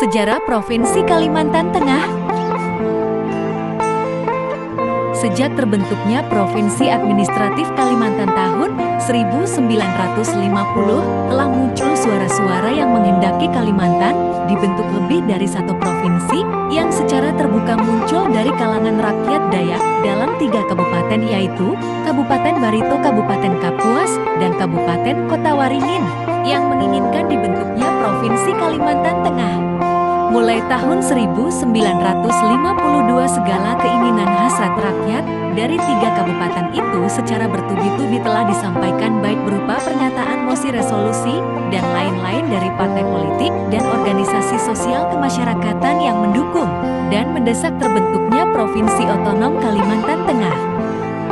Sejarah Provinsi Kalimantan Tengah. Sejak terbentuknya Provinsi Administratif Kalimantan tahun 1950, telah muncul suara-suara yang menghendaki Kalimantan dibentuk lebih dari satu provinsi yang secara terbuka muncul dari kalangan rakyat Dayak dalam 3 kabupaten, yaitu Kabupaten Barito, Kabupaten Kapuas, dan Kabupaten Kota Waringin, yang menginginkan dibentuknya Provinsi Kalimantan Tengah. Mulai tahun 1952 segala keinginan hasrat rakyat dari 3 kabupaten itu secara bertubi-tubi telah disampaikan, baik berupa pernyataan mosi resolusi dan lain-lain dari partai politik dan organisasi sosial kemasyarakatan yang mendukung dan mendesak terbentuknya Provinsi Otonom Kalimantan Tengah.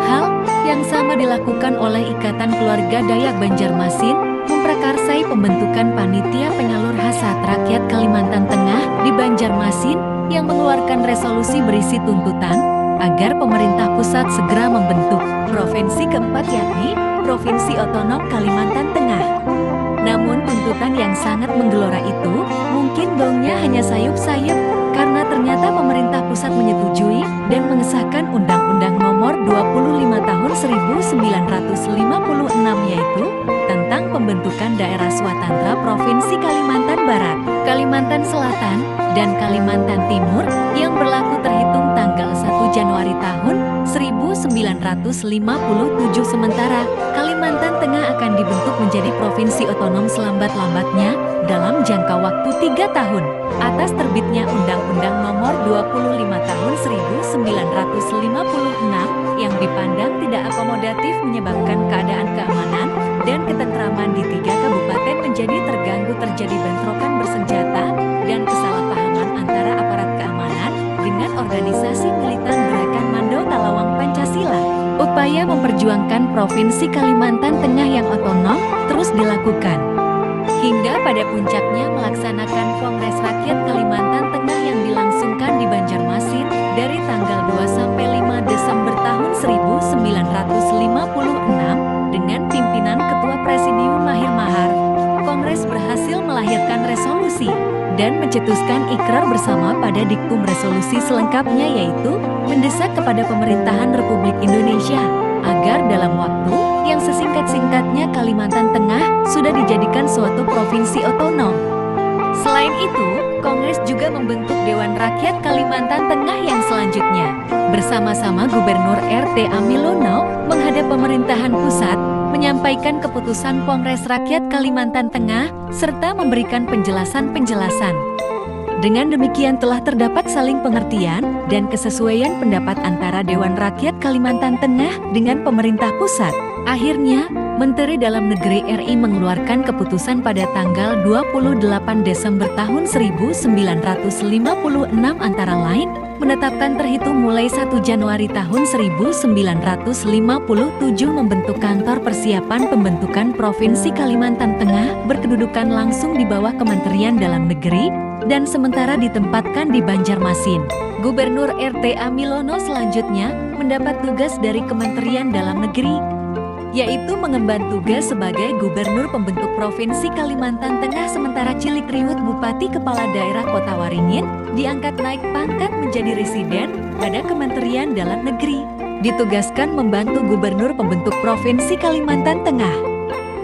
Hal yang sama dilakukan oleh Ikatan Keluarga Dayak Banjarmasin, memprakarsai pembentukan panitia penyalur hasrat rakyat Kalimantan Tengah di Banjarmasin yang mengeluarkan resolusi berisi tuntutan agar pemerintah pusat segera membentuk provinsi keempat, yakni Provinsi Otonom Kalimantan Tengah. Namun tuntutan yang sangat menggelora itu mungkin gaungnya hanya sayup-sayup, karena ternyata pemerintah pusat menyetujui dan mengesahkan Undang-Undang Nomor 25 Tahun 1956, yaitu tentang pembentukan daerah swatantra Provinsi Kalimantan Barat, Kalimantan Selatan, dan Kalimantan Timur yang berlaku terhitung tanggal 1 Januari tahun 1957. Sementara Kalimantan Tengah akan dibentuk menjadi provinsi otonom selambat-lambatnya dalam jangka waktu 3 tahun atas terbitnya Undang-Undang Nomor 25 Tahun 1956 yang dipandang tidak akomodatif, menyebabkan keadaan keamanan dan ketentraman di 3 kabupaten menjadi terganggu. Terjadi bentrokan bersenjata dan kesalahpahaman antara aparat keamanan dengan organisasi militan Gerakan Mando Talawang Pancasila. Upaya memperjuangkan Provinsi Kalimantan Tengah yang otonom terus dilakukan, hingga pada puncaknya melaksanakan Kongres Rakyat Kalimantan Tengah yang dilangsungkan di Banjarmasin dari tanggal 2 sampai 5 Desember tahun 1956 dengan pimpinan Ketua Presidium Mahir Mahar. Kongres berhasil melahirkan resolusi dan mencetuskan ikrar bersama pada diktum resolusi selengkapnya, yaitu mendesak kepada pemerintahan Republik Indonesia agar dalam waktu yang sesingkat-singkatnya Kalimantan Tengah sudah dijadikan suatu provinsi otonom. Selain itu, Kongres juga membentuk Dewan Rakyat Kalimantan Tengah yang selanjutnya bersama-sama Gubernur RT Amilono menghadap pemerintahan pusat, menyampaikan keputusan Kongres Rakyat Kalimantan Tengah serta memberikan penjelasan-penjelasan. Dengan demikian telah terdapat saling pengertian dan kesesuaian pendapat antara Dewan Rakyat Kalimantan Tengah dengan pemerintah pusat. Akhirnya, Menteri Dalam Negeri RI mengeluarkan keputusan pada tanggal 28 Desember tahun 1956 antara lain menetapkan terhitung mulai 1 Januari tahun 1957 membentuk Kantor Persiapan Pembentukan Provinsi Kalimantan Tengah berkedudukan langsung di bawah Kementerian Dalam Negeri dan sementara ditempatkan di Banjarmasin. Gubernur RT Amilono selanjutnya mendapat tugas dari Kementerian Dalam Negeri, yaitu mengemban tugas sebagai Gubernur Pembentuk Provinsi Kalimantan Tengah, sementara Cilik Riwut Bupati Kepala Daerah Kota Waringin diangkat naik pangkat menjadi residen pada Kementerian Dalam Negeri, ditugaskan membantu Gubernur Pembentuk Provinsi Kalimantan Tengah.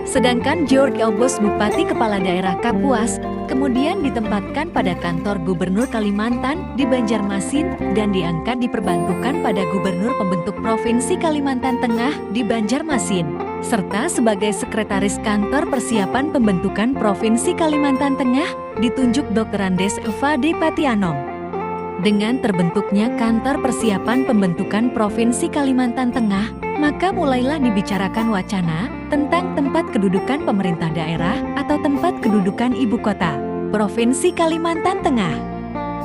Sedangkan George Elbos Bupati Kepala Daerah Kapuas kemudian ditempatkan pada kantor Gubernur Kalimantan di Banjarmasin dan diangkat diperbantukan pada Gubernur Pembentuk Provinsi Kalimantan Tengah di Banjarmasin, serta sebagai Sekretaris Kantor Persiapan Pembentukan Provinsi Kalimantan Tengah ditunjuk Dr. Andes Eva D. Patianom. Dengan terbentuknya Kantor Persiapan Pembentukan Provinsi Kalimantan Tengah, maka mulailah dibicarakan wacana tentang tempat kedudukan pemerintah daerah atau tempat kedudukan ibu kota Provinsi Kalimantan Tengah.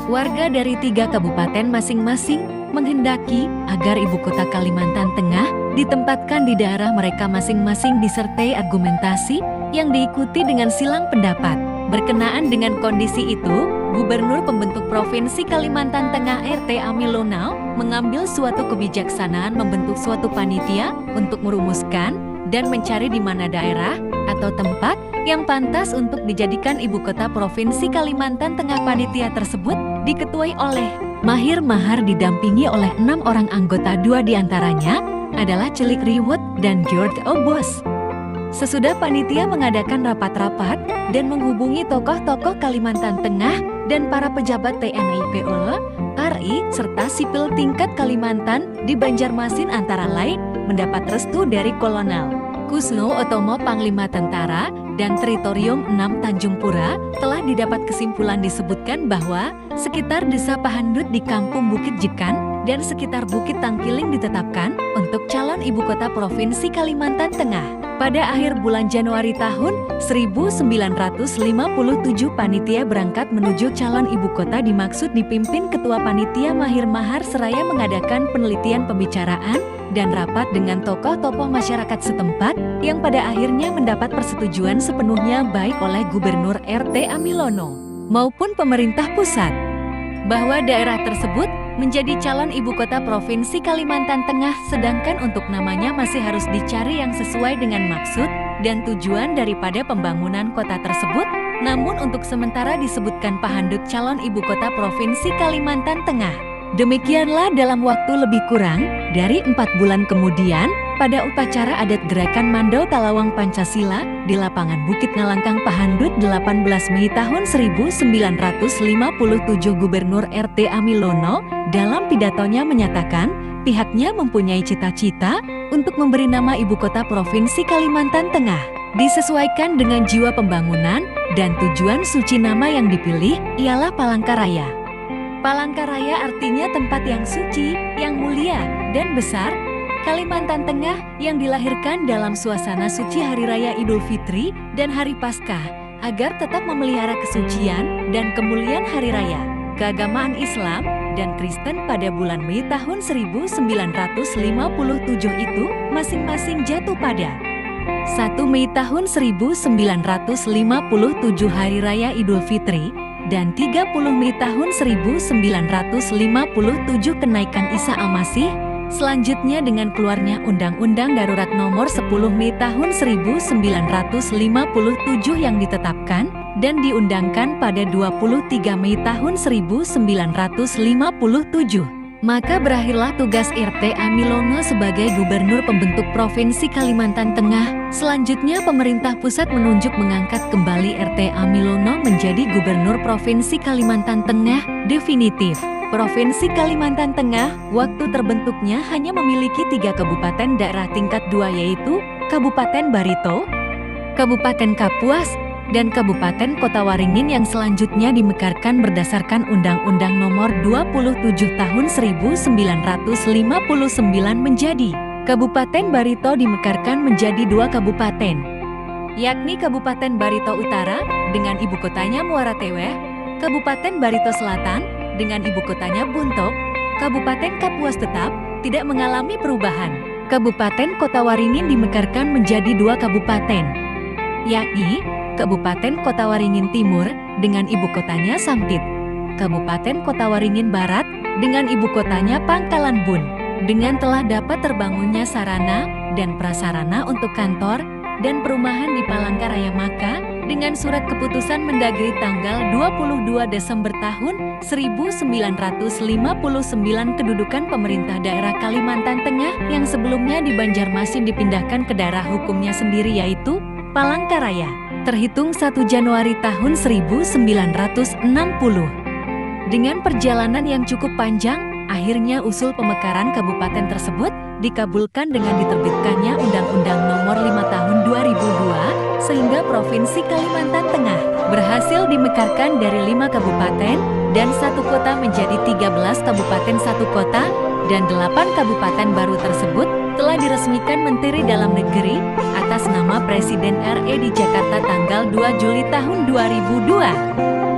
Warga dari 3 kabupaten masing-masing menghendaki agar ibu kota Kalimantan Tengah ditempatkan di daerah mereka masing-masing disertai argumentasi yang diikuti dengan silang pendapat. Berkenaan dengan kondisi itu, Gubernur Pembentuk Provinsi Kalimantan Tengah RT Amilono mengambil suatu kebijaksanaan membentuk suatu panitia untuk merumuskan dan mencari di mana daerah atau tempat yang pantas untuk dijadikan ibu kota Provinsi Kalimantan Tengah. Panitia tersebut diketuai oleh Mahir Mahar didampingi oleh 6 orang anggota, 2 diantaranya adalah Celik Riwut dan George Obos. Sesudah panitia mengadakan rapat-rapat dan menghubungi tokoh-tokoh Kalimantan Tengah dan para pejabat TNI, Polri, RI, serta sipil tingkat Kalimantan di Banjarmasin antara lain mendapat restu dari Kolonel Kusno Otomo Panglima Tentara dan Teritorium 6 Tanjung Pura. Telah didapat kesimpulan disebutkan bahwa sekitar Desa Pahandut di Kampung Bukit Jekan dan sekitar Bukit Tangkiling ditetapkan untuk calon ibu kota Provinsi Kalimantan Tengah. Pada akhir bulan Januari tahun 1957 panitia berangkat menuju calon ibu kota dimaksud dipimpin Ketua Panitia Mahir Mahar seraya mengadakan penelitian, pembicaraan, dan rapat dengan tokoh-tokoh masyarakat setempat yang pada akhirnya mendapat persetujuan sepenuhnya baik oleh Gubernur RT Amilono maupun pemerintah pusat bahwa daerah tersebut menjadi calon ibu kota Provinsi Kalimantan Tengah, sedangkan untuk namanya masih harus dicari yang sesuai dengan maksud dan tujuan daripada pembangunan kota tersebut. Namun untuk sementara disebutkan Pahandut calon ibu kota Provinsi Kalimantan Tengah. Demikianlah dalam waktu lebih kurang dari 4 bulan kemudian, pada upacara adat Gerakan Mandau Talawang Pancasila di lapangan Bukit Ngalangkang Pahandut 18 Mei tahun 1957, Gubernur RT Amilono dalam pidatonya menyatakan pihaknya mempunyai cita-cita untuk memberi nama ibu kota Provinsi Kalimantan Tengah disesuaikan dengan jiwa pembangunan dan tujuan suci. Nama yang dipilih ialah Palangkaraya. Palangkaraya artinya tempat yang suci, yang mulia, dan besar. Kalimantan Tengah yang dilahirkan dalam suasana suci Hari Raya Idul Fitri dan Hari Paskah, agar tetap memelihara kesucian dan kemuliaan Hari Raya keagamaan Islam dan Kristen pada bulan Mei tahun 1957 itu masing-masing jatuh pada 1 Mei tahun 1957 Hari Raya Idul Fitri dan 30 Mei tahun 1957 kenaikan Isa Al-Masih. Selanjutnya dengan keluarnya Undang-Undang Darurat Nomor 10 Mei tahun 1957 yang ditetapkan dan diundangkan pada 23 Mei tahun 1957. Maka berakhirlah tugas RT Amilono sebagai Gubernur Pembentuk Provinsi Kalimantan Tengah. Selanjutnya pemerintah pusat menunjuk mengangkat kembali RT Amilono menjadi Gubernur Provinsi Kalimantan Tengah definitif. Provinsi Kalimantan Tengah waktu terbentuknya hanya memiliki 3 kabupaten daerah tingkat 2 yaitu Kabupaten Barito, Kabupaten Kapuas, dan Kabupaten Kota Waringin yang selanjutnya dimekarkan berdasarkan Undang-Undang Nomor 27 Tahun 1959 menjadi Kabupaten Barito dimekarkan menjadi 2 kabupaten, yakni Kabupaten Barito Utara dengan ibu kotanya Muara Teweh, Kabupaten Barito Selatan dengan ibu kotanya Buntok. Kabupaten Kapuas tetap tidak mengalami perubahan. Kabupaten Kota Waringin dimekarkan menjadi 2 kabupaten, yakni Kabupaten Kota Waringin Timur dengan ibu kotanya Sampit, Kabupaten Kota Waringin Barat dengan ibu kotanya Pangkalan Bun. Dengan telah dapat terbangunnya sarana dan prasarana untuk kantor dan perumahan di Palangkaraya, maka dengan surat keputusan Mendagri tanggal 22 Desember tahun 1959 kedudukan pemerintah daerah Kalimantan Tengah yang sebelumnya di Banjarmasin dipindahkan ke daerah hukumnya sendiri yaitu Palangkaraya. Terhitung 1 Januari tahun 1960. Dengan perjalanan yang cukup panjang, akhirnya usul pemekaran kabupaten tersebut dikabulkan dengan diterbitkannya Undang-Undang Nomor 5 Tahun 2002, sehingga Provinsi Kalimantan Tengah berhasil dimekarkan dari 5 kabupaten dan 1 kota menjadi 13 kabupaten 1 kota, dan 8 kabupaten baru tersebut telah diresmikan Menteri Dalam Negeri atas nama Presiden RI di Jakarta tanggal 2 Juli tahun 2002.